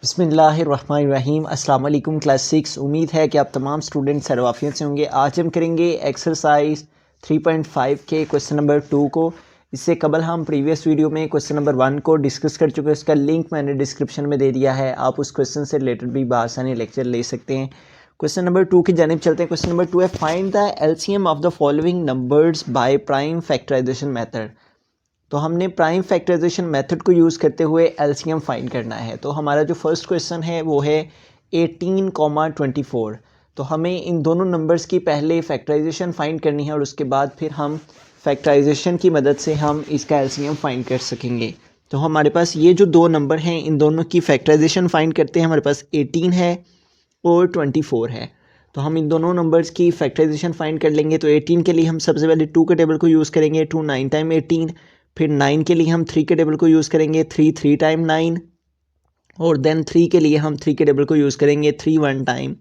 बिस्मिल्लाहिर्रहमानिर्रहीम। अस्सलाम वालेकुम क्लास 6। उम्मीद है कि आप तमाम स्टूडेंट सर्वाफियत से होंगे। आज हम करेंगे एक्सरसाइज 3.5 के क्वेश्चन नंबर 2 को। इससे कबल हम प्रीवियस वीडियो में क्वेश्चन नंबर 1 को डिस्कस कर चुके हैं। उसका लिंक मैंने डिस्क्रिप्शन में दे दिया है, आप उस क्वेश्चन से रिलेटेड भी बासानी लेक्चर ले सकते हैं। क्वेश्चन नंबर 2 की जानिब चलते हैं। क्वेश्चन नंबर 2 है, find the LCM of the following numbers by prime factorisation method. तो हमने प्राइम फैक्टराइजेशन मेथड को यूज़ करते हुए एलसीएम फाइंड करना है। तो हमारा जो फर्स्ट क्वेश्चन है वो है 18,24। तो हमें इन दोनों नंबर्स की पहले फैक्टराइजेशन फाइंड करनी है और उसके बाद फिर हम फैक्टराइजेशन की मदद से हम इसका एलसीएम फाइंड कर सकेंगे। तो हमारे पास ये जो दो नंबर हैं, इन दोनों की फैक्टराइजेशन फाइंड करते हैं। हमारे पास 18 है और 24 है। तो हम इन दोनों नंबर्स की फैक्टराइजेशन फाइंड कर लेंगे। तो 18 के लिए हम सबसे पहले 2 के टेबल को यूज़ करेंगे, 2 9 टाइम 18। फिर 9 के लिए हम 3 के टेबल को यूज़ करेंगे, 3 3 टाइम 9। और देन 3 के लिए हम 3 के टेबल को यूज़ करेंगे, 3 1 टाइम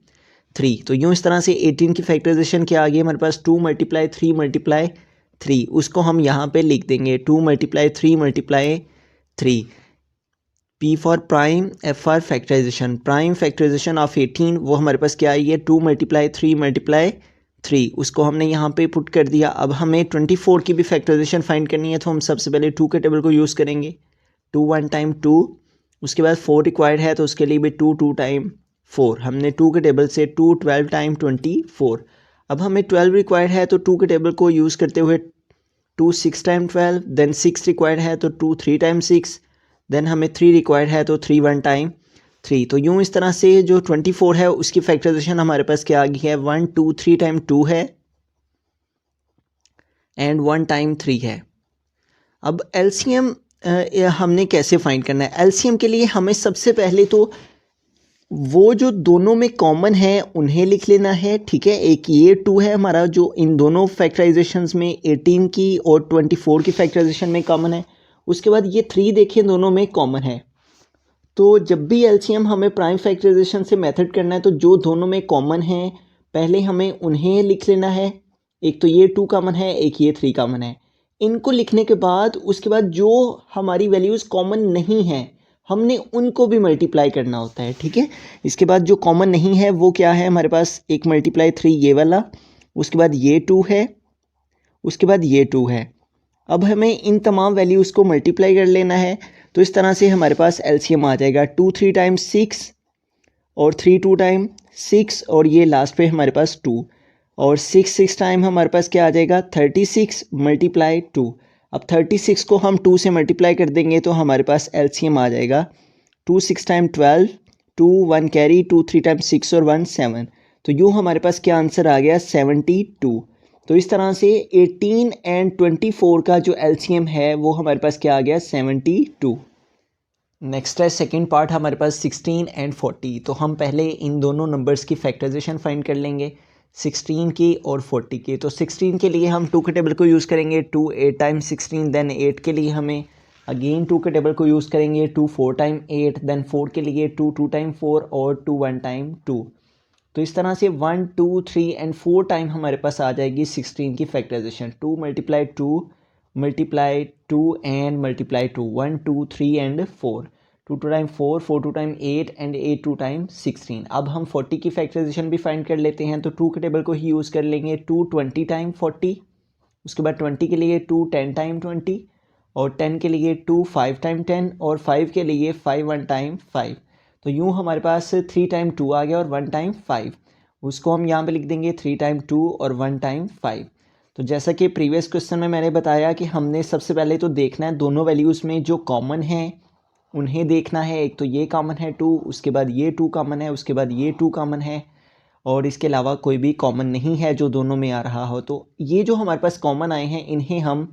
3। तो यूँ इस तरह से 18 की फैक्टराइजेशन के आगे हमारे पास 2 मल्टीप्लाई 3 मल्टीप्लाई 3, उसको हम यहाँ पे लिख देंगे 2 multiply 3 multiply 3। P for prime, F for factorisation. Prime factorisation of 18 वो हमारे पास क्या आई है, 2 मल्टीप्लाई 3 मल्टीप्लाई 3, उसको हमने यहाँ पे पुट कर दिया। अब हमें 24 की भी फैक्टराइजेशन फाइंड करनी है। तो हम सबसे पहले 2 के टेबल को यूज़ करेंगे, 2 1 टाइम 2। उसके बाद 4 रिक्वायर्ड है तो उसके लिए भी 2 2 टाइम 4। हमने 2 के टेबल से 2 12 टाइम 24। अब हमें 12 रिक्वायर्ड है तो 2 के टेबल को यूज़ करते हुए 2 6 टाइम 12। देन 6 रिक्वायर्ड है तो 2 3 टाइम 6। देन हमें 3 रिक्वायर्ड है तो 3 1 टाइम 3। तो यूँ इस तरह से जो 24 है उसकी फैक्टराइजेशन हमारे पास क्या आ गई है, 1 2 3 टाइम 2 है एंड 1 टाइम 3 है। अब एलसीएम हमने कैसे फाइंड करना है। एलसीएम के लिए हमें सबसे पहले तो वो जो दोनों में कॉमन है उन्हें लिख लेना है, ठीक है। एक ये 2 है हमारा जो इन दोनों फैक्टराइजेशंस में 18 की और 24 की फैक्टराइजेशन में कॉमन है। उसके बाद ये 3 देखें दोनों में कॉमन है। तो जब भी एलसीएम हमें प्राइम फैक्टराइजेशन से मेथड करना है तो जो दोनों में कॉमन है पहले हमें उन्हें लिख लेना है। एक तो ये 2 कॉमन है, एक ये 3 कॉमन है। इनको लिखने के बाद उसके बाद जो हमारी वैल्यूज़ कॉमन नहीं है हमने उनको भी मल्टीप्लाई करना होता है, ठीक है। इसके बाद जो कॉमन नहीं है वो क्या है हमारे पास, एक मल्टीप्लाई 3 ये वाला, उसके बाद ये 2 है, उसके बाद ये 2 है। अब हमें इन तमाम वैल्यूज़ को मल्टीप्लाई कर लेना है। तो इस तरह से हमारे पास एलसीएम आ जाएगा 2 3 टाइम 6 और 3 2 टाइम 6 और ये लास्ट पे हमारे पास 2 और 6 6 टाइम हमारे पास क्या आ जाएगा, 36 मल्टीप्लाई 2। अब 36 को हम 2 से मल्टीप्लाई कर देंगे तो हमारे पास एलसीएम आ जाएगा 2 6 टाइम 12, 2 1 कैरी, 2 3 टाइम 6 और 1 7। तो यूँ हमारे पास क्या आंसर आ गया, 72। तो इस तरह से 18 एंड 24 का जो एलसीएम है वो हमारे पास क्या आ गया, 72। नेक्स्ट है सेकंड पार्ट, हमारे पास 16 एंड 40। तो हम पहले इन दोनों नंबर्स की फैक्टराइजेशन फाइंड कर लेंगे, 16 की और 40 की। तो 16 के लिए हम 2 के टेबल को यूज़ करेंगे, 2 8 टाइम 16। देन 8 के लिए हमें अगेन 2 के टेबल को यूज़ करेंगे, 2 4 टाइम 8। देन 4 के लिए 2 2 टाइम 4 और 2 1 टाइम 2। तो इस तरह से 1 2 3 एंड 4 टाइम हमारे पास आ जाएगी 16 की factorisation. 2 multiply 2 multiply 2 and multiply 2, 1 2 3 and 4, 2 2 time 4, 4 2 time 8 and 8 2 time 16। अब हम 40 की फैक्टराइजेशन भी फाइंड कर लेते हैं। तो 2 के टेबल को ही यूज़ कर लेंगे, 2 20 टाइम 40। उसके बाद 20 के लिए 2 10 टाइम 20 और 10 के लिए 2 5 टाइम 10 और 5 के लिए 5 1 टाइम 5। तो यूँ हमारे पास 3 टाइम 2 आ गया और 1 टाइम 5। उसको हम यहाँ पे लिख देंगे 3 टाइम 2 और 1 टाइम 5। तो जैसा कि प्रीवियस क्वेश्चन में मैंने बताया कि हमने सबसे पहले तो देखना है दोनों वैल्यूज़ में जो कॉमन है उन्हें देखना है। एक तो ये कॉमन है 2, उसके बाद ये 2 कॉमन है, उसके बाद ये 2 कॉमन है और इसके अलावा कोई भी कॉमन नहीं है जो दोनों में आ रहा हो। तो ये जो हमारे पास कॉमन आए हैं इन्हें हम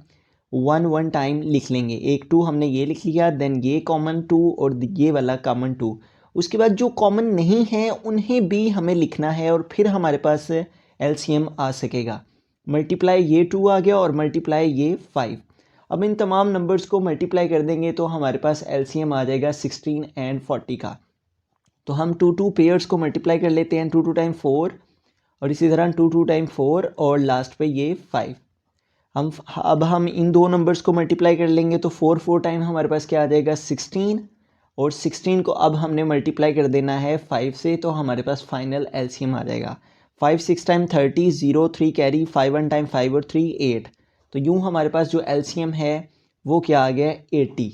1 1 टाइम लिख लेंगे। एक 2 हमने ये लिख लिया, देन ये कॉमन 2 और ये वाला कॉमन 2। उसके बाद जो कॉमन नहीं है उन्हें भी हमें लिखना है और फिर हमारे पास एलसीएम आ सकेगा। मल्टीप्लाई ये 2 आ गया और मल्टीप्लाई ये 5। अब इन तमाम नंबर्स को मल्टीप्लाई कर देंगे तो हमारे पास एलसीएम आ जाएगा 16 एंड 40 का। तो हम 2 2 पेयर्स को मल्टीप्लाई कर लेते हैं, 2 2 टाइम 4 और इसी तरह 2 2 टाइम 4 और लास्ट पे ये 5। अब हम इन दो नंबर्स को मल्टीप्लाई कर लेंगे तो 4 4 टाइम हमारे पास क्या आ जाएगा, 16 और 16 को अब हमने मल्टीप्लाई कर देना है 5 से, तो हमारे पास फाइनल एलसीएम आ जाएगा। 5 6 टाइम 30, 0 3 कैरी, 5 1 टाइम 5 और 3 8। तो यूँ हमारे पास जो एलसीएम है वो क्या आ गया 80।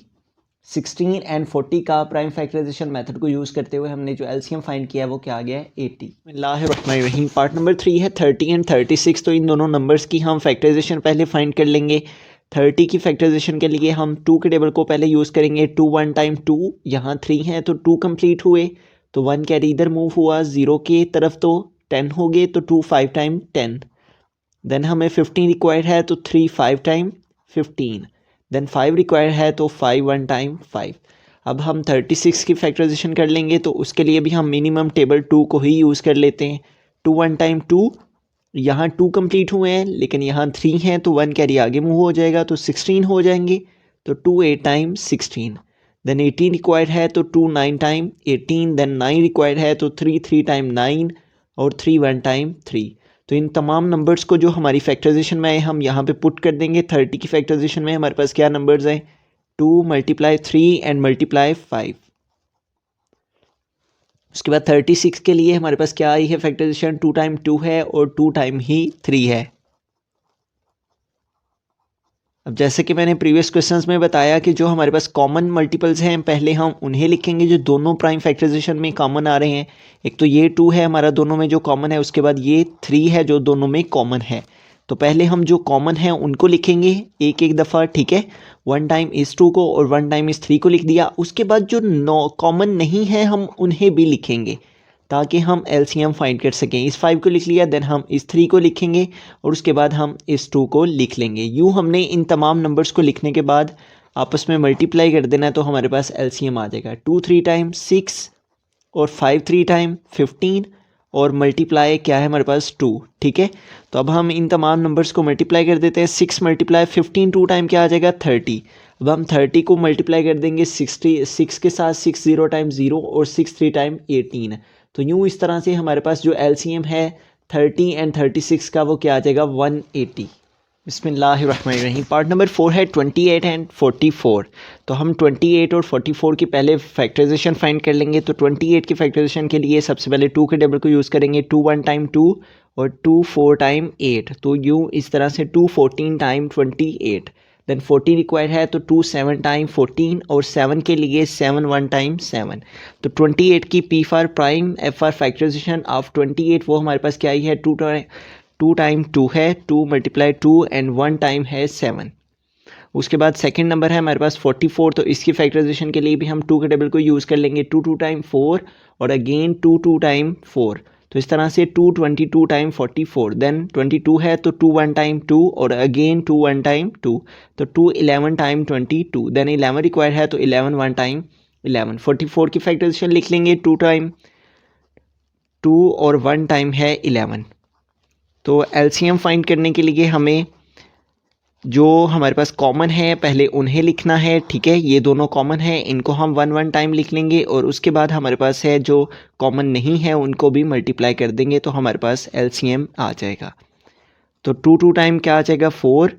16 एंड 40 का प्राइम फैक्टराइजेशन मेथड को यूज़ करते हुए हमने जो एलसीएम फाइंड किया है वो क्या आ गया 80। बिस्मिल्लाहिर्रहमानिर्रहीम। पार्ट नंबर 3 है 30 एंड 36। तो इन दोनों नंबर्स की हम फैक्टराइजेशन पहले फाइंड कर लेंगे। 30 की फैक्टराइजेशन के लिए हम 2 के टेबल को पहले यूज़ करेंगे। 2 1 टाइम 2, यहाँ 3 है तो 2 कंप्लीट हुए, तो 1 कैरी इधर मूव हुआ, 0 की तरफ तो 10 हो गए, तो 2 5 टाइम 10। देन हमें 15 रिक्वायर्ड है तो 3 5 टाइम 15। देन 5 रिक्वायर्ड है तो 5 1 टाइम 5। अब हम 36 की फैक्टराइजेशन कर लेंगे, तो उसके लिए भी हम मिनिमम टेबल 2 को ही यूज़ कर लेते हैं। 2 1 टाइम 2, यहाँ 2 कंप्लीट हुए हैं लेकिन यहाँ 3 हैं तो 1 कैरी आगे मूव हो जाएगा, तो 16 हो जाएंगे, तो 2 8 टाइम 16। देन 18 रिक्वायर्ड है तो 2 9 टाइम 18। देन 9 रिक्वायर्ड है तो 3 3 टाइम 9 और 3 1 टाइम 3। तो इन तमाम नंबर्स को जो हमारी फैक्टराइजेशन में आए हम यहाँ पे पुट कर देंगे। 30 की फैक्टराइजेशन में हमारे पास क्या नंबर्स हैं 2 मल्टीप्लाई 3 एंड मल्टीप्लाई 5। उसके बाद 36 के लिए हमारे पास क्या आई है फैक्टराइजेशन 2 टाइम 2 है और 2 टाइम ही 3 है। अब जैसे कि मैंने प्रीवियस क्वेश्चंस में बताया कि जो हमारे पास कॉमन मल्टीपल्स हैं पहले हम उन्हें लिखेंगे जो दोनों प्राइम फैक्टराइजेशन में कॉमन आ रहे हैं। एक तो ये 2 है हमारा दोनों में जो कॉमन है, उसके बाद ये 3 है जो दोनों में कॉमन है। तो पहले हम जो कॉमन है उनको लिखेंगे एक एक दफ़ा, ठीक है। 1 टाइम इस 2 को और 1 टाइम इस 3 को लिख दिया। उसके बाद जो कॉमन नहीं है हम उन्हें भी लिखेंगे ताकि हम एलसीएम फाइंड कर सकें। इस 5 को लिख लिया, देन हम इस 3 को लिखेंगे और उसके बाद हम इस 2 को लिख लेंगे। यूँ हमने इन तमाम नंबर्स को लिखने के बाद आपस में मल्टीप्लाई कर देना है, तो हमारे पास एलसीएम आ जाएगा 2 3 टाइम 6 और 5 3 टाइम 15 और मल्टीप्लाई क्या है हमारे पास 2, ठीक है। तो अब हम इन तमाम नंबर्स को मल्टीप्लाई कर देते हैं। 6 मल्टीप्लाई 15 2 टाइम क्या आ जाएगा 30। अब हम 30 को मल्टीप्लाई कर देंगे 6 के साथ, 6 0 टाइम 0 और 6 3 टाइम 18। तो यूँ इस तरह से हमारे पास जो एलसीएम है 30 एंड 36 का वो क्या आ जाएगा 180। बिस्मिल्लाहिर्रहमानिर्रहीम। पार्ट नंबर 4 है 28 एंड 44। तो हम 28 और 44 की पहले फैक्टराइजेशन फाइंड कर लेंगे। तो 28 की फैक्टराइजेशन के लिए सबसे पहले 2 के टेबल को यूज़ करेंगे। 2 1 टाइम 2 और 2 4 टाइम 8। तो यूँ इस तरह से 2 14 टाइम 28। देन 40 रिक्वायर्ड है तो 2 7 टाइम 14 और 7 के लिए 7 1 टाइम 7। तो 28 की P for prime, F for factorization of 28 वो हमारे पास क्या आई है 2 टाइम 2 है, 2 मल्टीप्लाई 2 एंड 1 टाइम है 7। उसके बाद सेकंड नंबर है हमारे पास 44। तो इसकी फैक्टराइजेशन के लिए भी हम 2 के टेबल को यूज़ कर लेंगे। 2 2 टाइम 4 और अगेन 2 2 टाइम 4। तो इस तरह से 2 22 टाइम 44। देन 22 है तो 2 1 टाइम 2 और अगेन 2 1 टाइम 2। तो 2 11 टाइम 22। देन 11 रिक्वायर्ड है तो 11 1 टाइम 11। 44 की फैक्टराइजेशन लिख लेंगे 2 टाइम 2 और 1 टाइम है 11। तो एलसीएम फाइंड करने के लिए हमें जो हमारे पास कॉमन है पहले उन्हें लिखना है, ठीक है। ये दोनों कॉमन है, इनको हम 1 1 टाइम लिख लेंगे और उसके बाद हमारे पास है जो कॉमन नहीं है उनको भी मल्टीप्लाई कर देंगे, तो हमारे पास एलसीएम आ जाएगा। तो 2 2 टाइम क्या आ जाएगा 4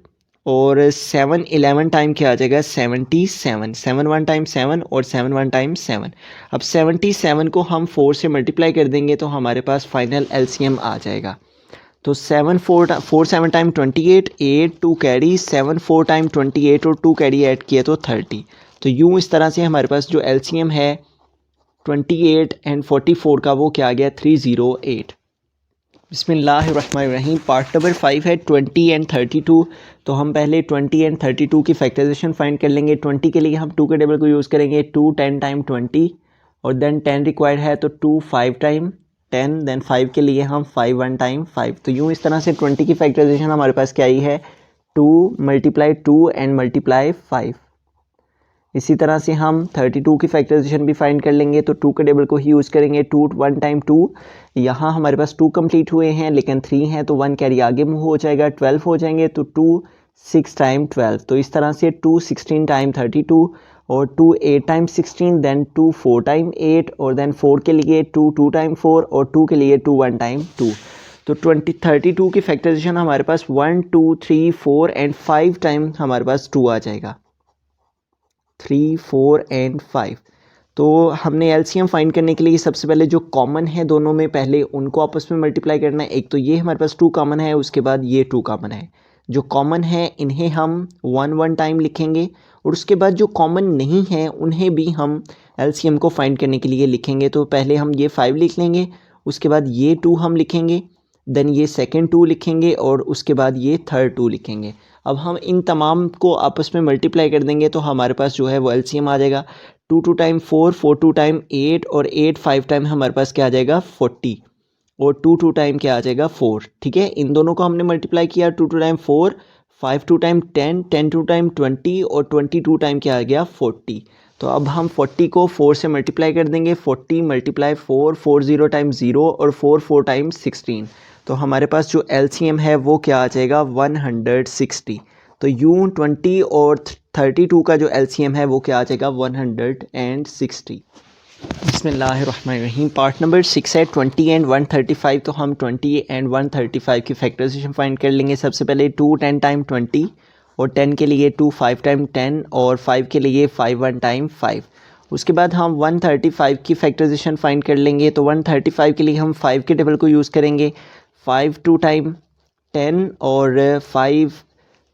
और 7 11 टाइम क्या आ जाएगा 77। 7 1 टाइम 7 और 7 1 टाइम 7। अब 77 को हम 4 से मल्टीप्लाई कर देंगे तो हमारे पास फाइनल एलसीएम आ जाएगा। तो 7 4 7 टाइम 28, 8 2 कैरी, 7 4 टाइम 28 और 2 कैरी ऐड किया तो 30। तो यूँ इस तरह से हमारे पास जो एलसीएम है 28 एंड 44 का वो क्या आ गया 308। बिस्मिल्लाहिर्रहमानिर्रहीम। पार्ट नंबर 5 है 20 एंड 32। तो हम पहले 20 एंड 32 की फैक्टराइजेशन फाइंड कर लेंगे। 20 के लिए हम 2 के टेबल को यूज़ करेंगे। 2 10 टाइम 20 और देन 10 रिक्वायर्ड है तो 2 5 टाइम 10। देन 5 के लिए हम 5 1 टाइम 5। तो यूँ इस तरह से 20 की फैक्टराइजेशन हमारे पास क्या आई है 2 मल्टीप्लाई 2 एंड मल्टीप्लाई 5। इसी तरह से हम 32 की फैक्टराइजेशन भी फाइंड कर लेंगे। तो 2 के टेबल को ही यूज़ करेंगे। 2 1 टाइम 2, यहाँ हमारे पास 2 कंप्लीट हुए हैं लेकिन 3 हैं तो 1 कैरी आगे मूव हो जाएगा, 12 हो जाएंगे। तो 2 6 टाइम 12। तो इस तरह से 2 16 टाइम 32 और 2 8 टाइम 16। देन 2 4 टाइम 8 और देन 4 के लिए 2 2 टाइम 4 और 2 के लिए 2 1 टाइम 2। तो 32 की फैक्टराइजेशन हमारे पास 1 2 3 4 एंड 5 टाइम हमारे पास 2 आ जाएगा, 3 4 एंड 5। तो हमने एलसीएम फाइंड करने के लिए सबसे पहले जो कॉमन है दोनों में, पहले उनको आपस में मल्टीप्लाई करना है। एक तो ये हमारे पास 2 कॉमन है, उसके बाद ये 2 कॉमन है। जो कॉमन है इन्हें हम 1 टाइम लिखेंगे, और उसके बाद जो कॉमन नहीं है उन्हें भी हम एलसीएम को फाइंड करने के लिए लिखेंगे। तो पहले हम ये 5 लिख लेंगे, उसके बाद ये 2 हम लिखेंगे, देन ये सेकेंड 2 लिखेंगे, और उसके बाद ये थर्ड 2 लिखेंगे। अब हम इन तमाम को आपस में मल्टीप्लाई कर देंगे तो हमारे पास जो है वो एलसीएम आ जाएगा। 2 टाइम 4, 4 टाइम 8, और 8 5 टाइम हमारे पास क्या आ जाएगा 40, और 2 टाइम क्या आ जाएगा 4। ठीक है, इन दोनों को हमने मल्टीप्लाई किया, 2 टाइम 4, 5 टाइम 10, 10 टाइम 20, और 22 टाइम क्या आ गया 40। तो अब हम 40 को 4 से मल्टीप्लाई कर देंगे, 40 मल्टीप्लाई 4, 40 टाइम 0, और 4 टाइम 16। तो हमारे पास जो एलसीएम है वो क्या आ जाएगा 160। तो यूं 20 और 32 का जो एलसीएम है वो क्या आ जाएगा 160। बिस्मिल्लाहिर्रहमानिर्रहीम। पार्ट नंबर 6 है 20 एंड 135। तो हम 20 एंड 135 की फैक्टराइजेशन फाइंड कर लेंगे। सबसे पहले 2 10 टाइम 20, और 10 के लिए 2 5 टाइम 10, और 5 के लिए 5 1 टाइम 5। उसके बाद हम 135 की फैक्टराइजेशन फाइंड कर लेंगे। तो 135 के लिए हम 5 के टेबल को यूज़ करेंगे। 5 2 टाइम 10, और 5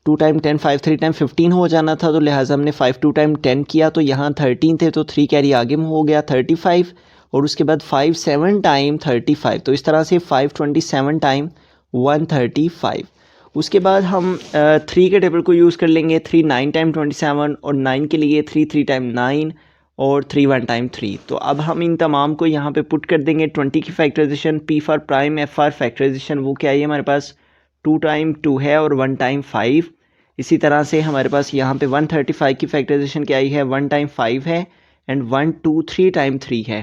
2 टाइम 10, 5 3 टाइम 15 हो जाना था, तो लिहाजा हमने 5 2 टाइम 10 किया, तो यहाँ 13 थे तो 3 कैरी आगे में हो गया 35, और उसके बाद 5 7 टाइम 35। तो इस तरह से 527 टाइम 135। उसके बाद हम 3 के टेबल को यूज़ कर लेंगे। 3 9 टाइम 27, और 9 के लिए 3 3 टाइम 9, और 3 1 टाइम 3। तो अब हम इन तमाम को यहाँ पे पुट कर देंगे। 20 की factorisation, P for prime, F for factorisation, वो क्या है हमारे पास 2 टाइम 2 है, और 1 टाइम 5। इसी तरह से हमारे पास यहाँ पे 135 की फैक्टराइजेशन क्या आई है 1 टाइम 5 है, एंड 1 2 3 टाइम 3 है।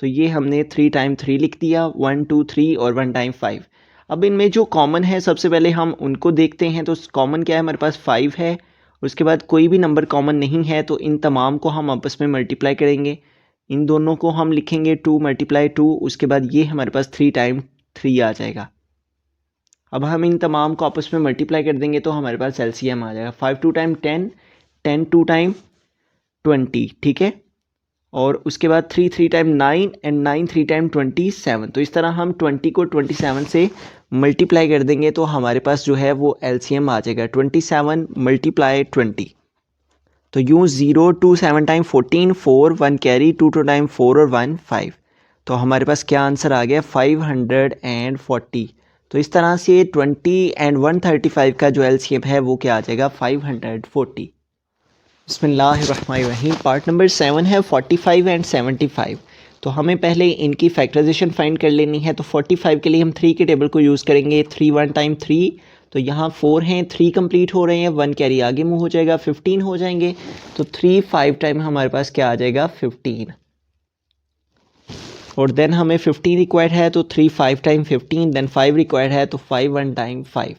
तो ये हमने 3 टाइम 3 लिख दिया, 1 2 3 और 1 टाइम 5। अब इनमें जो कॉमन है सबसे पहले हम उनको देखते हैं। तो कॉमन क्या है हमारे पास 5 है, उसके बाद कोई भी नंबर कॉमन नहीं है, तो इन तमाम को हम आपस में मल्टीप्लाई करेंगे। इन दोनों को हम लिखेंगे 2 मल्टीप्लाई 2, उसके बाद ये हमारे पास 3 टाइम 3 आ जाएगा। अब हम इन तमाम को आपस में मल्टीप्लाई कर देंगे तो हमारे पास एलसीएम आ जाएगा। 5 2 टाइम 10, 10 2 टाइम 20। ठीक है, और उसके बाद 3 3 टाइम 9, एंड 9 3 टाइम 27। तो इस तरह हम 20 को 27 से मल्टीप्लाई कर देंगे तो हमारे पास जो है वो एलसीएम आ जाएगा 27 मल्टीप्लाई 20। तो यूँ 0 2 7 टाइम 14, 4 1 कैरी, 2 2 टाइम 4, और 1 5। तो हमारे पास क्या आंसर आ गया 540। तो इस तरह से 20 एंड 135 का जो एलसीएम है वो क्या आ जाएगा 540। बिस्मिल्लाहिर्रहमानिर्रहीम। पार्ट नंबर 7 है 45 एंड 75। तो हमें पहले इनकी फैक्टराइजेशन फाइंड कर लेनी है। तो 45 के लिए हम 3 के टेबल को यूज़ करेंगे। 3 1 टाइम 3, तो यहाँ 4 हैं, 3 कंप्लीट हो रहे हैं, 1 कैरी आगे मूव हो जाएगा, 15 हो जाएंगे। तो 3 5 टाइम हमारे पास क्या आ जाएगा 15, और देन हमें 15 रिक्वायर्ड है, तो 3 5 टाइम 15, देन 5 रिक्वायर्ड है, तो 5 1 टाइम 5।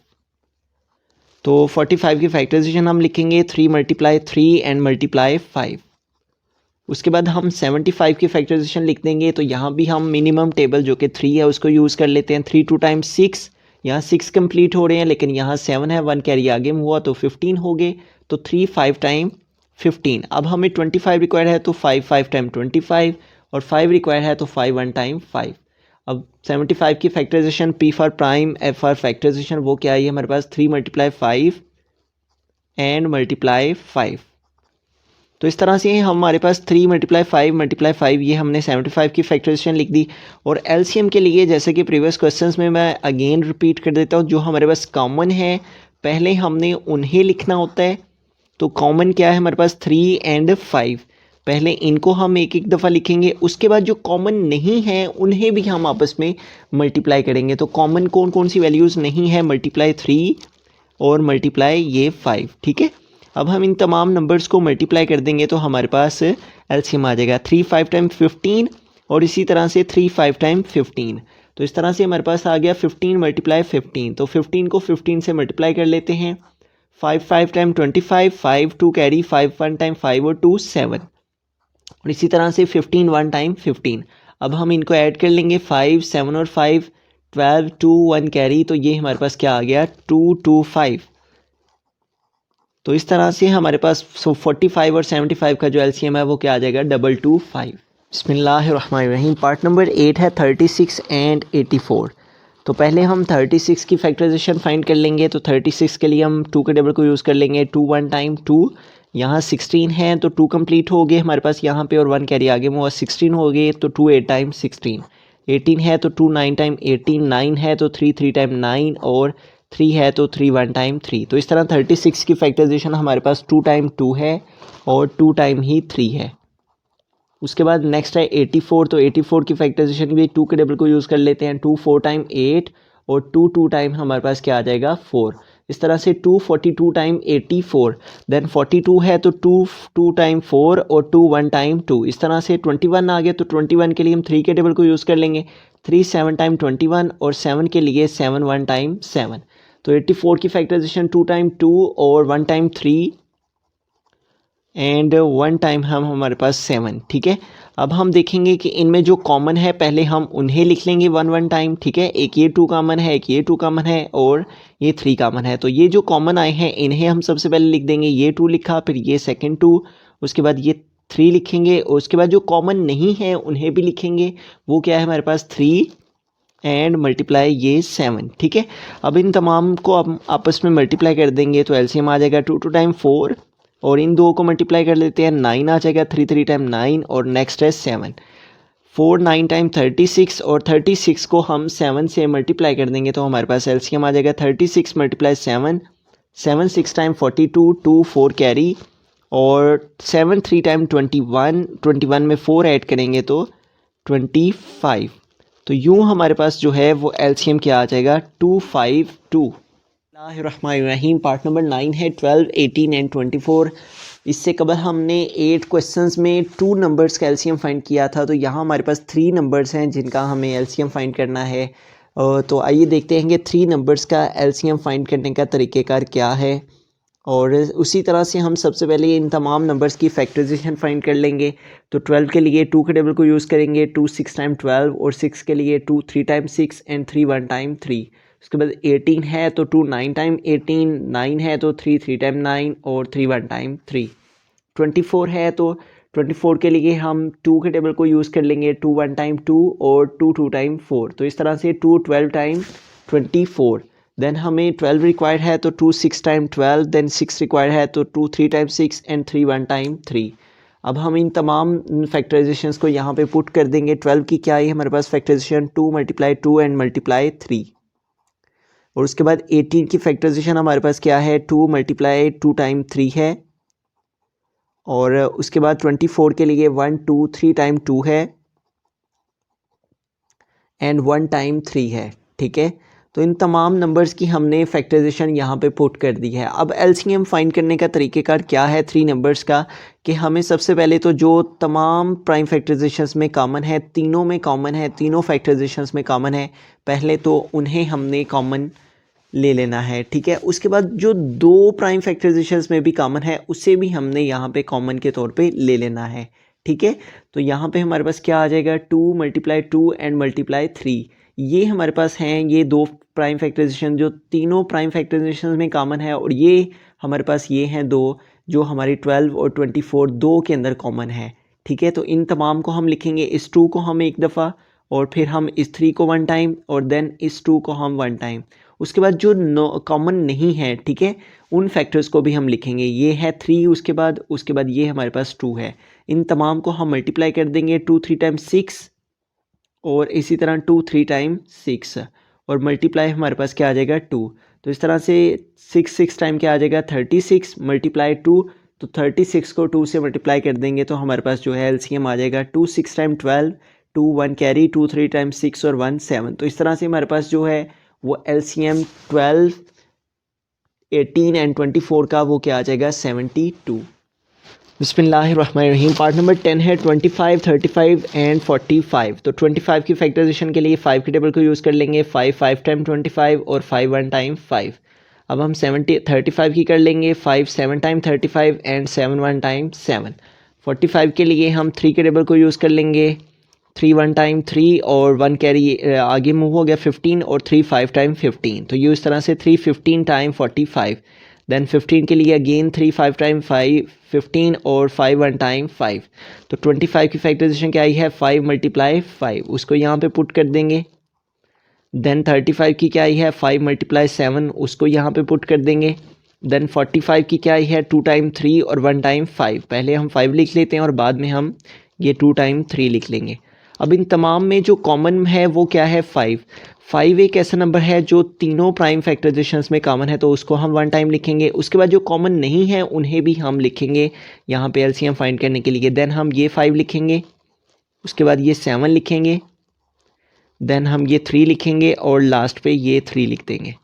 तो 45 की फैक्टराइजेशन हम लिखेंगे 3 मल्टीप्लाई 3 एंड मल्टीप्लाई 5। उसके बाद हम 75 की फैक्टराइजेशन लिख देंगे। तो यहाँ भी हम मिनिमम टेबल जो कि 3 है उसको यूज़ कर लेते हैं। 3 2 टाइम 6, यहाँ 6 कंप्लीट हो रहे हैं, लेकिन यहाँ 7 है, 1 कैरी आगे में हुआ, तो 15 हो गए। तो 3 5 टाइम 15। अब हमें 25 रिक्वायर्ड है, तो 5 5 टाइम 25, और 5 रिक्वायर्ड है, तो 5 1 टाइम 5। अब 75 की factorisation, P for prime, F for factorisation, वो क्या है हमारे पास 3 मल्टीप्लाई 5 एंड मल्टीप्लाई 5। तो इस तरह से हमारे पास 3 मल्टीप्लाई 5 मल्टीप्लाई 5, ये हमने 75 की फैक्टराइजेशन लिख दी। और एलसीएम के लिए जैसे कि प्रीवियस क्वेश्चंस में मैं अगेन रिपीट कर देता हूँ, जो हमारे पास कॉमन है पहले हमने उन्हें लिखना होता है। तो कॉमन क्या है हमारे पास 3 एंड 5, पहले इनको हम एक एक दफ़ा लिखेंगे। उसके बाद जो कॉमन नहीं है उन्हें भी हम आपस में मल्टीप्लाई करेंगे। तो कॉमन कौन कौन सी वैल्यूज़ नहीं है, मल्टीप्लाई 3 और मल्टीप्लाई ये 5। ठीक है, अब हम इन तमाम नंबर्स को मल्टीप्लाई कर देंगे तो हमारे पास एलसीएम आ जाएगा 3 5 टाइम 15, और इसी तरह से 3 5 टाइम 15। तो इस तरह से हमारे पास आ गया 15 मल्टीप्लाई 15। तो 15 को 15 से मल्टीप्लाई कर लेते हैं। 5 5 टाइम 25, 5 2 कैरी, 5 1 टाइम 5 और 2 7, और इसी तरह से 15 1 टाइम 15। अब हम इनको ऐड कर लेंगे, 5 7 और 5 12, 2 1 कैरी, तो ये हमारे पास क्या आ गया 2 2 5। तो इस तरह से हमारे पास 45 और 75 का जो एलसीएम है वो क्या आ जाएगा 225। बिस्मिल्लाहिर्रहमानिर्रहीम। पार्ट नंबर 8 है 36 एंड 84। तो पहले हम 36 की फैक्टराइजेशन फाइंड कर लेंगे। तो 36 के लिए हम 2 के टेबल को यूज़ कर लेंगे। 2 1 टाइम 2, यहाँ 16 है तो 2 कंप्लीट हो गए हमारे पास यहाँ पे, और 1 कैरी आगे में हुआ 16 हो गए। तो 2 8 टाइम 16, 18 है तो 2 9 टाइम 18, 9 है तो 3 3 टाइम 9, और 3 है तो 3 1 टाइम 3। तो इस तरह 36 की फैक्टराइजेशन हमारे पास 2 टाइम 2 है और 2 टाइम ही 3 है। उसके बाद नेक्स्ट है 84। तो 84 की फैक्टराइजेशन भी 2 के टेबल को यूज़ कर लेते हैं। 2 4 टाइम 8 और 2 2 टाइम हमारे पास क्या आ जाएगा 4। इस तरह से 2 42 टाइम 84, देन 42 है तो 2 2 टाइम 4 और 2 1 टाइम 2। इस तरह से 21 आ गया। तो 21 के लिए हम 3 के टेबल को यूज़ कर लेंगे। 3 7 टाइम 21 और 7 के लिए 7 1 टाइम 7। तो 84 की फैक्टराइजेशन 2 टाइम 2 और 1 टाइम 3 एंड 1 टाइम हमारे पास 7। ठीक है, अब हम देखेंगे कि इनमें जो कॉमन है पहले हम उन्हें लिख लेंगे 1 1 टाइम। ठीक है, एक ये 2 कॉमन है, एक ये 2 कॉमन है और ये 3 कॉमन है। तो ये जो कॉमन आए हैं इन्हें हम सबसे पहले लिख देंगे। ये 2 लिखा, फिर ये सेकंड 2, उसके बाद ये 3 लिखेंगे, और उसके बाद जो कॉमन नहीं है उन्हें भी लिखेंगे। वो क्या है हमारे पास 3 एंड मल्टीप्लाई ये 7। ठीक है, अब इन तमाम को हम आपस में मल्टीप्लाई कर देंगे तो एलसीएम आ जाएगा 2 2 टाइम 4, और इन दो को मल्टीप्लाई कर लेते हैं 9 आ जाएगा। 3 3 टाइम 9 और नेक्स्ट है 7। 4 9 टाइम 36, और 36 को हम 7 से मल्टीप्लाई कर देंगे तो हमारे पास एलसीएम आ जाएगा 36 मल्टीप्लाई 7, 7 6 टाइम 42, 2 4 कैरी, और 7 3 टाइम 21, 21 में 4 ऐड करेंगे तो 25। तो यूँ हमारे पास जो है वो एलसीएम क्या आ जाएगा 252। रहीम। पार्ट नंबर 9 है 12 18 एंड 24। इससे कबल हमने 8 क्वेश्चंस में 2 नंबर्स का एलसीएम फाइंड किया था। तो यहाँ हमारे पास 3 नंबर्स हैं जिनका हमें एलसीएम फाइंड करना है। तो आइए देखते हैं कि 3 नंबर्स का एलसीएम फाइंड करने का तरीक़ेकार क्या है। और उसी तरह से हम सबसे पहले इन तमाम नंबर्स की फैक्टराइजेशन फाइंड कर लेंगे। तो 12 के लिए 2 के टेबल को यूज़ करेंगे। 2 6 टाइम 12, और 6 के लिए 2 3 टाइम 6 एंड 3 1 टाइम 3। उसके बाद 18 है तो 2 9 टाइम 18, 9 है तो 3 3 टाइम 9 और 3 1 टाइम 3। 24 है तो 24 के लिए हम 2 के टेबल को यूज़ कर लेंगे। 2 1 टाइम 2 और 2 2 टाइम 4। तो इस तरह से 2 12 टाइम 24। देन हमें 12 रिक्वायर्ड है तो 2 6 टाइम 12, देन 6 रिक्वायर्ड है तो 2 3 टाइम 6 एंड 3 1 टाइम 3। अब हम इन तमाम फैक्टराइजेशंस को यहाँ पे पुट कर देंगे। 12 की क्या है हमारे पास फैक्टराइजेशन 2 मल्टीप्लाई 2 एंड मल्टीप्लाई 3। और उसके बाद 18 की फैक्टराइजेशन हमारे पास क्या है 2 मल्टीप्लाई 2 टाइम 3 है। और उसके बाद 24 के लिए 1 2 3 टाइम 2 है एंड 1 टाइम 3 है। ठीक है, तो इन तमाम नंबर्स की हमने फैक्टराइजेशन यहाँ पे पुट कर दी है। अब एलसीएम फाइंड करने का तरीक़ेकार क्या है 3 नंबर्स का, कि हमें सबसे पहले तो जो तमाम प्राइम फैक्टराइजेशंस में कॉमन है, तीनों में कॉमन है, तीनों फैक्टराइजेशंस में कॉमन है, पहले तो उन्हें हमने कॉमन ले लेना है। ठीक है, उसके बाद जो 2 प्राइम फैक्टराइजेशंस में भी कॉमन है उसे भी हमने यहाँ पे कॉमन के तौर पे ले लेना है। ठीक है, तो यहाँ पे हमारे पास क्या आ जाएगा 2 मल्टीप्लाई 2 एंड मल्टीप्लाई 3। ये हमारे पास हैं ये 2 प्राइम फैक्टराइजेशन जो तीनों प्राइम फैक्टराइजेशन में कॉमन है, और ये हमारे पास ये हैं 2 जो हमारी 12 और 24 2 के अंदर कॉमन है। ठीक है, तो इन तमाम को हम लिखेंगे। इस 2 को हम एक दफ़ा, और फिर हम इस 3 को 1 टाइम, और देन इस 2 को हम 1 टाइम। उसके बाद जो कॉमन नहीं है, ठीक है, उन फैक्टर्स को भी हम लिखेंगे। ये है 3, उसके बाद ये हमारे पास 2 है। इन तमाम को हम मल्टीप्लाई कर देंगे। 2 3 टाइम 6, और इसी तरह 2 3 टाइम 6, और मल्टीप्लाई हमारे पास क्या आ जाएगा 2। तो इस तरह से 6 6 टाइम क्या आ जाएगा 36 मल्टीप्लाई 2। तो 36 को 2 से मल्टीप्लाई कर देंगे तो हमारे पास जो है एलसीएम आ जाएगा 2 6 टाइम 12, 2 1 कैरी, 2 3 टाइम 6 और 1 7। तो इस तरह से हमारे पास जो है वो एलसीएम 12 18 एंड 24 का वो क्या आ जाएगा 72। बिस्मिल्लाहिर्रहमानिर्रहीम। पार्ट नंबर 10 है 25 35 एंड 45। तो 25 की फैक्टराइजेशन के लिए 5 के टेबल को यूज़ कर लेंगे। 5 5 टाइम 25 और 5 1 टाइम 5। अब हम 35 की कर लेंगे। 5 7 टाइम 35 एंड 7 1 टाइम 7। 45 के लिए हम 3 के टेबल को यूज़ कर लेंगे। 3 1 टाइम 3 और 1 कैरी आगे मूव हो गया 15, और 3 5 टाइम 15। तो ये इस तरह से 3 15 टाइम 45। देन 15 के लिए अगेन 3 5 टाइम 5 15 और 5 1 टाइम 5। तो 25 की फैक्टराइजेशन क्या आई है 5 मल्टीप्लाई 5, उसको यहाँ पे पुट कर देंगे। देन 35 की क्या आई है 5 मल्टीप्लाई 7, उसको यहाँ पे पुट कर देंगे। देन 45 की क्या आई है 2 टाइम 3 और 1 टाइम 5। पहले हम 5 लिख लेते हैं और बाद में हम ये 2 टाइम 3 लिख लेंगे। अब इन तमाम में जो कॉमन है वो क्या है 5। 5 एक ऐसा नंबर है जो तीनों प्राइम फैक्टराइजेशंस में कॉमन है, तो उसको हम 1 टाइम लिखेंगे। उसके बाद जो कॉमन नहीं है उन्हें भी हम लिखेंगे यहाँ पे एलसीएम फाइंड करने के लिए। देन हम ये 5 लिखेंगे, उसके बाद ये 7 लिखेंगे, देन हम ये 3 लिखेंगे और लास्ट पे ये 3 लिख देंगे।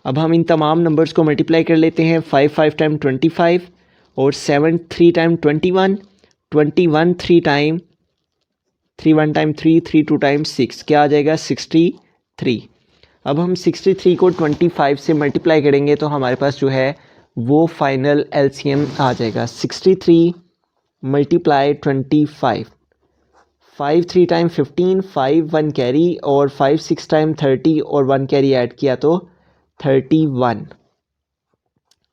अब हम इन तमाम नंबर्स को मल्टीप्लाई कर लेते हैं। 5 5 टाइम 25 और 7 3 टाइम 21, 21 3 टाइम 3 1 टाइम 3 3 2 टाइम 6, क्या आ जाएगा 63। अब हम 63 को 25 से मल्टीप्लाई करेंगे तो हमारे पास जो है वो फाइनल एलसीएम आ जाएगा 63 मल्टीप्लाई 25। 5 3 टाइम 15, 5 1 कैरी और 5 6 टाइम 30 और 1 कैरी ऐड किया तो 31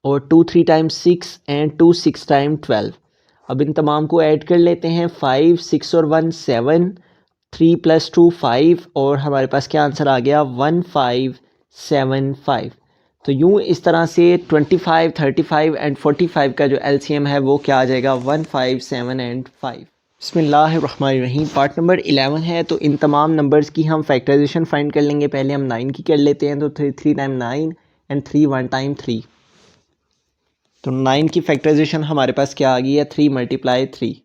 और 2 3 टाइम 6 एंड 2 6 टाइम 12। अब इन तमाम को ऐड कर लेते हैं। 5 6 और 1 7, 3 + 2 5 और हमारे पास क्या आंसर आ गया 1575। तो यूँ इस तरह से 25 35 एंड 45 का जो एलसीएम है वो क्या आ जाएगा 157 एंड 5। बिस्मिल्लाहिर्रहमानिर्रहीम। पार्ट नंबर 11 है। तो इन तमाम नंबर्स की हम फैक्टराइजेशन फाइंड कर लेंगे। पहले हम 9 की कर लेते हैं। तो 3 टाइम 9 एंड 3 1 टाइम 3। तो 9 की फैक्टराइजेशन हमारे पास क्या आ गई है 3 मल्टीप्लाई 3,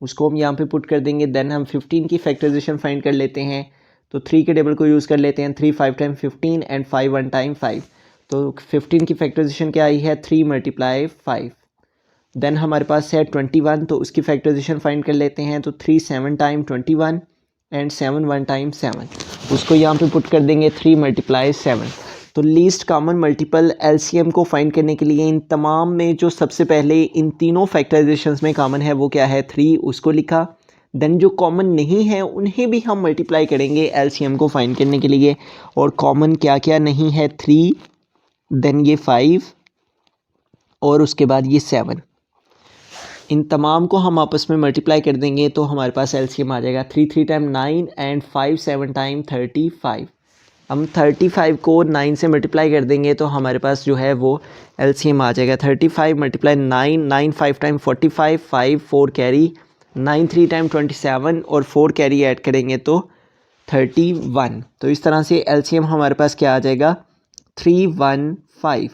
उसको हम यहाँ पे पुट कर देंगे। देन हम 15 की फैक्टराइजेशन फाइंड कर लेते हैं। तो 3 के टेबल को यूज़ कर लेते हैं। 3 5 टाइम 15 एंड 5 1 टाइम 5। तो 15 की फैक्टराइजेशन क्या आई है 3 मल्टीप्लाई 5। देन हमारे पास है 21, तो उसकी फैक्टराइजेशन फाइंड कर लेते हैं। तो 3 7 टाइम 21 एंड 7 1 टाइम 7, उसको यहाँ पे पुट कर देंगे 3 मल्टीप्लाई 7। तो लीस्ट कॉमन मल्टीपल एलसीएम को फाइंड करने के लिए इन तमाम में जो सबसे पहले इन तीनों फैक्टराइजेशंस में कॉमन है वो क्या है 3, उसको लिखा। देन जो कॉमन नहीं है उन्हें भी हम मल्टीप्लाई करेंगे एलसीएम को फाइंड करने के लिए। और कॉमन क्या क्या नहीं है 3, देन ये 5 और उसके बाद ये 7। इन तमाम को हम आपस में मल्टीप्लाई कर देंगे तो हमारे पास एलसीएम आ जाएगा 3 3 टाइम 9 एंड 5 7 टाइम 35। हम 35 को 9 से मल्टीप्लाई कर देंगे तो हमारे पास जो है वो एलसीएम आ जाएगा 35 मल्टीप्लाई 9, 9 5 टाइम 45, 5 4 कैरी, 9 3 टाइम 27 और 4 कैरी ऐड करेंगे तो 31। तो इस तरह से एलसीएम हमारे पास क्या आ जाएगा 315।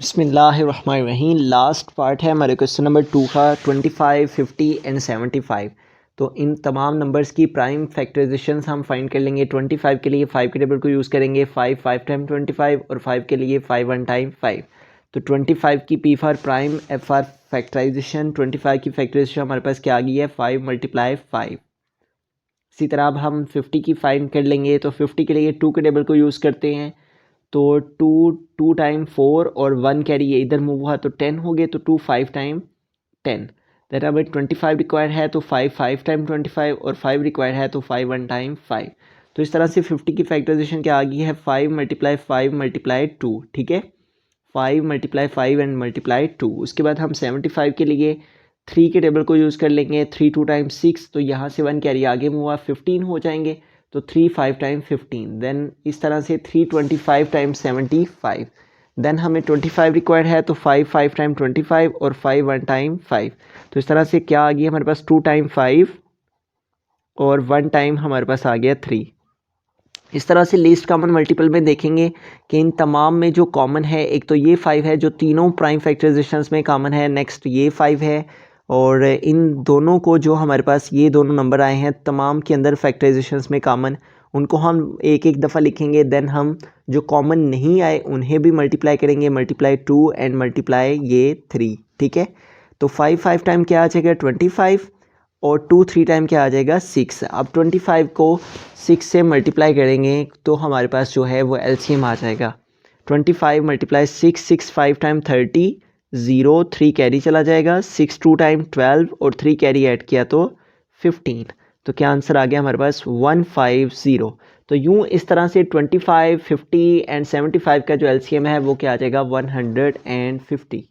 बिस्मिल्लाहिर्रहमानिर्रहीम। लास्ट पार्ट है हमारे क्वेश्चन नंबर 2 का 25 50 एंड 75। तो इन तमाम नंबर्स की प्राइम फैक्टराइजेशंस हम फाइंड कर लेंगे। 25 के लिए 5 के टेबल को यूज़ करेंगे। 5 5 टाइम 25 और 5 के लिए 5 1 टाइम 5। तो 25 की P for prime, F for factorisation. 25 की फैक्टराइजेशन हमारे पास क्या आ गई है 5 मल्टीप्लाई 5। इसी तरह अब हम 50 की फाइंड कर लेंगे। तो 50 के लिए 2 के टेबल को यूज़ करते हैं। तो 2 टाइम 4 और 1 कैरी ये इधर मूव हुआ तो 10 हो गए। तो 2 5 टाइम 10। देन अब 25 रिक्वायर्ड है तो 5 5 टाइम 25 और 5 रिक्वायर्ड है तो 5 1 टाइम 5। तो इस तरह से 50 की फैक्टराइजेशन क्या आ गई है 5 मल्टीप्लाई 5 मल्टीप्लाई 2। ठीक है, 5 मल्टीप्लाई 5 एंड मल्टीप्लाई 2। उसके बाद हम 75 के लिए 3 के टेबल को यूज़ कर लेंगे। 3 2 टाइम 6, तो यहाँ से 1 कैरी आगे मूव हुआ 15 हो जाएंगे। तो 3 5 टाइम 15। देन इस तरह से 325 टाइम 75। देन हमें 25 रिक्वायर्ड है तो 5 5 टाइम 25 और 5 1 टाइम 5। तो इस तरह से क्या आ गया हमारे पास 2 टाइम 5 और 1 टाइम हमारे पास आ गया 3। इस तरह से लीस्ट कॉमन मल्टीपल में देखेंगे कि इन तमाम में जो कॉमन है, एक तो ये 5 है जो तीनों प्राइम फैक्टराइजेशंस में कॉमन है। नेक्स्ट ये 5 है और इन दोनों को जो हमारे पास ये दोनों नंबर आए हैं तमाम के अंदर फैक्टराइजेशंस में कॉमन, उनको हम एक एक दफ़ा लिखेंगे। देन हम जो कॉमन नहीं आए उन्हें भी मल्टीप्लाई करेंगे। मल्टीप्लाई 2 एंड मल्टीप्लाई ये 3। ठीक है, तो 5 5 टाइम क्या आ जाएगा 25 और 2 3 टाइम क्या आ जाएगा 6। अब 25 को 6 से मल्टीप्लाई करेंगे तो हमारे पास जो है वो एलसीएम आ जाएगा 25 मल्टीप्लाई 6, 6 5 टाइम 30, 0 3 कैरी चला जाएगा। 6 2 टाइम 12 और 3 कैरी ऐड किया तो 15। तो क्या आंसर आ गया हमारे पास 150। तो यूँ इस तरह से 25, 50 एंड 75 का जो एलसीएम है वो क्या आ जाएगा 150।